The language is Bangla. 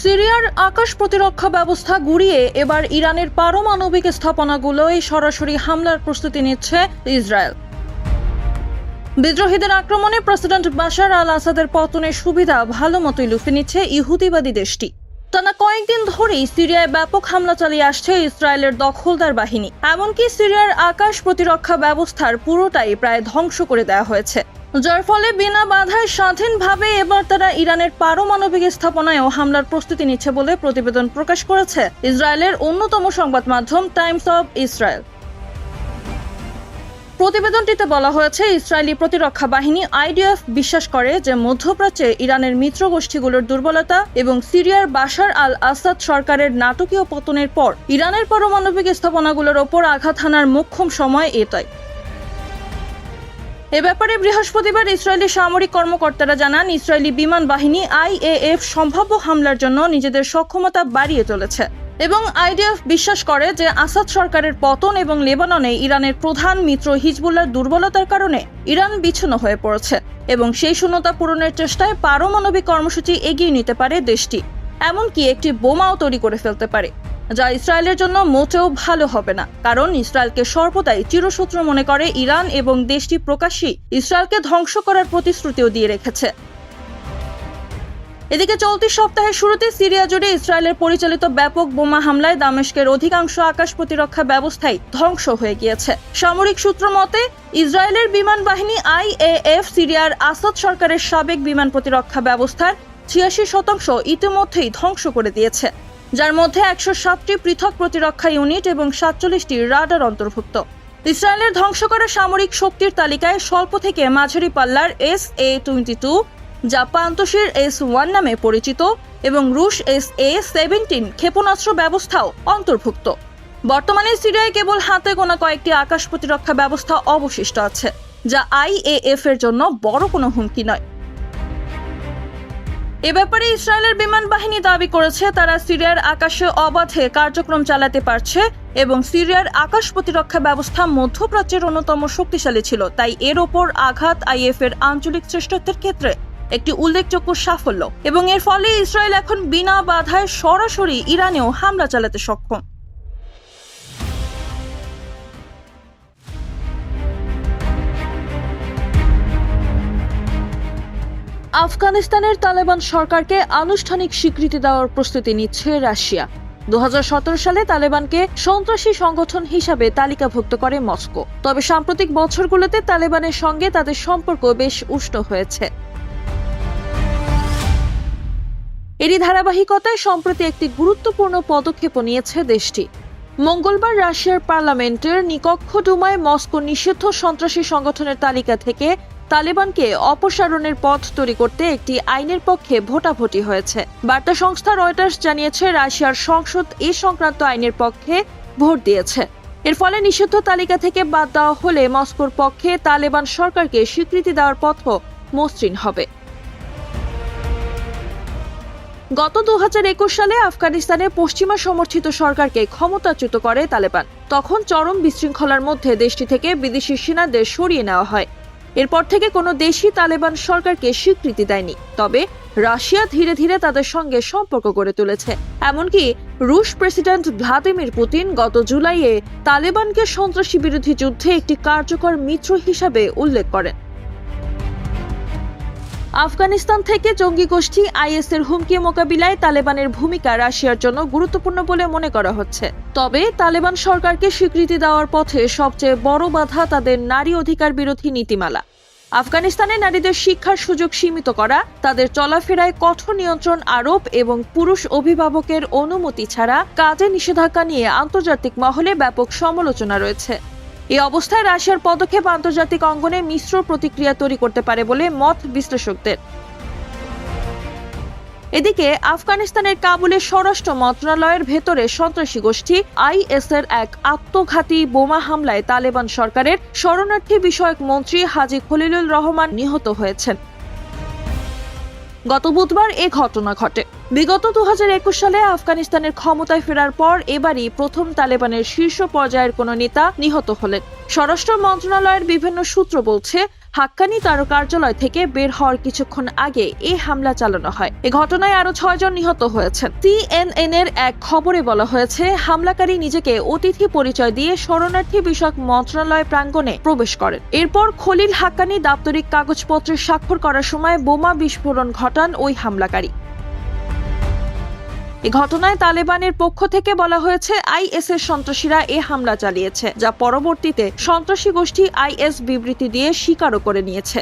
সিরিয়ার আকাশ প্রতিরক্ষা ব্যবস্থা গুড়িয়ে এবার ইরানের পারমাণবিক স্থাপনাগুলোয় সরাসরি হামলার প্রস্তুতি নিচ্ছে ইসরায়েল। বিদ্রোহীদের আক্রমণে প্রেসিডেন্ট বাশার আল আসাদের পতনের সুবিধা ভালো মতোই লুফে নিচ্ছে ইহুদিবাদী দেশটি। টানা কয়েকদিন ধরেই সিরিয়ায় ব্যাপক হামলা চালিয়ে আসছে ইসরায়েলের দখলদার বাহিনী। এমনকি সিরিয়ার আকাশ প্রতিরক্ষা ব্যবস্থার পুরোটাই প্রায় ধ্বংস করে দেওয়া হয়েছে, যার ফলে বিনা বাধায় স্বাধীনভাবে এবার তারা ইরানের পারমাণবিক স্থাপনায়ও হামলার প্রস্তুতি নিচ্ছে বলে প্রতিবেদন প্রকাশ করেছে ইসরায়েলের অন্যতম সংবাদ মাধ্যম টাইমস অব ইসরায়েল। প্রতিবেদনটিতে বলা হয়েছে, ইসরায়েলি প্রতিরক্ষা বাহিনী আইডিএফ বিশ্বাস করে যে মধ্যপ্রাচ্যে ইরানের মিত্র গোষ্ঠীগুলোর দুর্বলতা এবং সিরিয়ার বাশার আল আসাদ সরকারের নাটকীয় পতনের পর ইরানের পারমাণবিক স্থাপনাগুলোর ওপর আঘাত হানার মোক্ষম সময় এটাই। এ ব্যাপারে বৃহস্পতিবার ইসরায়েলি সামরিক কর্মকর্তারা জানান, ইসরায়েলি বিমান বাহিনী IAF সম্ভাব্য হামলার জন্য নিজেদের সক্ষমতা বাড়িয়ে চলেছে এবং আইডিএফ বিশ্বাস করে যে আসাদ সরকারের পতন এবং লেবাননে ইরানের প্রধান মিত্র হিজবুল্লাহর দুর্বলতার কারণে ইরান বিচ্ছিন্ন হয়ে পড়েছে এবং সেই শূন্যতা পূরণের চেষ্টায় পারমাণবিক কর্মসূচি এগিয়ে নিতে পারে দেশটি, এমনকি একটি বোমাও তৈরি করে ফেলতে পারে, যা ইসরায়েলের জন্য মোটেও ভালো হবে না, কারণ ইসরায়েলকে সর্বদাই চিরশত্রু মনে করে ইরান এবং দেশটি প্রকাশ্যেই ইসরায়েলকে ধ্বংস করার প্রতিশ্রুতিও দিয়ে রেখেছে। এদিকে চলতি সপ্তাহের শুরুতে সিরিয়া জুড়ে ইসরায়েলের পরিচালিত ব্যাপক বোমা হামলায় দামেস্কের অধিকাংশ আকাশ প্রতিরক্ষা ব্যবস্থাই ধ্বংস হয়ে গিয়েছে। সামরিক সূত্র মতে, ইসরায়েলের বিমান বাহিনী IAF সিরিয়ার আসাদ সরকারের সাবেক বিমান প্রতিরক্ষা ব্যবস্থার 86% ইতিমধ্যেই ধ্বংস করে দিয়েছে, যার মধ্যে 107টি পৃথক প্রতিরক্ষা ইউনিট এবং 47টি রাডার অন্তর্ভুক্ত। ইসরায়েলের ধ্বংস করা সামরিক শক্তির তালিকায় স্বল্প থেকে মাঝারি পাল্লার SA-22, যা পান্তশির S-1 নামে পরিচিত, এবং রুশ SA-17 ক্ষেপণাস্ত্র ব্যবস্থাও অন্তর্ভুক্ত। বর্তমানে সিরিয়ায় কেবল হাতে গোনা কয়েকটি আকাশ প্রতিরক্ষা ব্যবস্থা অবশিষ্ট আছে, যা IAF এর জন্য বড় কোনো হুমকি নয়। এ ব্যাপারে ইসরায়েলের বিমান বাহিনী দাবি করেছে, তারা সিরিয়ার আকাশে অবাধে কার্যক্রম চালাতে পারছে এবং সিরিয়ার আকাশ প্রতিরক্ষা ব্যবস্থা মধ্যপ্রাচ্যের অন্যতম শক্তিশালী ছিল, তাই এর ওপর আঘাত IAF এর আঞ্চলিক শ্রেষ্ঠত্বের ক্ষেত্রে একটি উল্লেখযোগ্য সাফল্য এবং এর ফলে ইসরায়েল এখন বিনা বাধায় সরাসরি ইরানেও হামলা চালাতে সক্ষম। আফগানিস্তানের তালেবান সরকারকে আনুষ্ঠানিক স্বীকৃতি দেওয়ার প্রস্তুতি নিচ্ছে রাশিয়া। 2017 সালে তালেবানকে সন্ত্রাসী সংগঠন হিসাবে তালিকাভুক্ত করে মস্কো, তবে সাম্প্রতিক বছরগুলোতে তালেবানের সঙ্গে তাদের সম্পর্ক বেশ উষ্ণ হয়েছে। এরই ধারাবাহিকতায় সম্প্রতি একটি গুরুত্বপূর্ণ পদক্ষেপ নিয়েছে দেশটি। মঙ্গলবার রাশিয়ার পার্লামেন্টের নিকক্ষ ডুমায় মস্কো নিষিদ্ধ সন্ত্রাসী সংগঠনের তালিকা থেকে তালেবানকে অপসারণের পথ তৈরি করতে একটি আইনের পক্ষে ভোটাভুটি হয়েছে। বার্তা সংস্থা রয়টার্স জানিয়েছে, রাশিয়ার সংসদ এ সংক্রান্ত আইনের পক্ষে ভোট দিয়েছে। এর ফলে নিষিদ্ধ তালিকা থেকে বাদ দেওয়া হলে মস্কোর পক্ষে তালেবান সরকারকে স্বীকৃতি দেওয়ার পথও মসৃণ হবে। গত 2021 সালে আফগানিস্তানে পশ্চিমা সমর্থিত সরকারকে ক্ষমতাচ্যুত করে তালেবান। তখন চরম বিশৃঙ্খলার মধ্যে দেশটি থেকে বিদেশি সেনাদের সরিয়ে নেওয়া হয়। এরপর থেকে কোনো দেশই তালেবান সরকারকে স্বীকৃতি দেয়নি, তবে রাশিয়া ধীরে ধীরে তাদের সঙ্গে সম্পর্ক গড়ে তুলেছে। এমনকি রুশ প্রেসিডেন্ট ভ্লাদিমির পুতিন গত জুলাইয়ে তালেবানকে সন্ত্রাসী বিরোধী যুদ্ধে একটি কার্যকর মিত্র হিসাবে উল্লেখ করেন। আফগানিস্তান থেকে জঙ্গি গোষ্ঠী IS এর হুমকি মোকাবিলায় তালেবানের ভূমিকা রাশিয়ার জন্য গুরুত্বপূর্ণ বলে মনে করা হচ্ছে। তবে তালেবান সরকারকে স্বীকৃতি দেওয়ার পথে সবচেয়ে বড় বাধা তাদের নারী অধিকার বিরোধী নীতিমালা। আফগানিস্তানে নারীদের শিক্ষার সুযোগ সীমিত করা, তাদের চলাফেরায় কঠোর নিয়ন্ত্রণ আরোপ এবং পুরুষ অভিভাবকের অনুমতি ছাড়া কাজে নিষেধাজ্ঞা নিয়ে আন্তর্জাতিক মহলে ব্যাপক সমালোচনা রয়েছে। এই অবস্থায় রাশিয়ার পদক্ষেপ আন্তর্জাতিক অঙ্গনে মিশ্র প্রতিক্রিয়া তৈরি করতে পারে বলে মত বিশ্লেষকদের। এদিকে আফগানিস্তানের কাবুলের স্বরাষ্ট্র মন্ত্রণালয়ের ভেতরে সন্ত্রাসী গোষ্ঠী IS এর এক আত্মঘাতী বোমা হামলায় তালেবান সরকারের শরণার্থী বিষয়ক মন্ত্রী হাজী খলিলুর রহমান নিহত হয়েছেন। গত বুধবার এ ঘটনা ঘটে। বিগত 2021 সালে আফগানিস্তানের ক্ষমতায় ফেরার পর এবারই প্রথম তালেবানের শীর্ষ পর্যায়ের কোনো নেতা নিহত হলেন। স্বরাষ্ট্র মন্ত্রণালয়ের বিভিন্ন সূত্র বলছে, হাক্কানি তার কার্যালয় থেকে বের হওয়ার কিছুক্ষণ আগে এই হামলা চালানো হয়। এ ঘটনায় আরো 6 জন নিহত হয়েছেন। CNN এর এক খবরে বলা হয়েছে, হামলাকারী নিজেকে অতিথি পরিচয় দিয়ে শরণার্থী বিষয়ক মন্ত্রণালয় প্রাঙ্গণে প্রবেশ করেন। এরপর খলিল হাক্কানি দাপ্তরিক কাগজপত্রে স্বাক্ষর করার সময় বোমা বিস্ফোরণ ঘটান ওই হামলাকারী। এ ঘটনায় তালেবানের পক্ষ থেকে বলা হয়েছে, IS এর সন্ত্রাসীরা এ হামলা চালিয়েছে, যা পরবর্তীতে সন্ত্রাসী গোষ্ঠী IS বিবৃতি দিয়ে স্বীকারও করে নিয়েছে।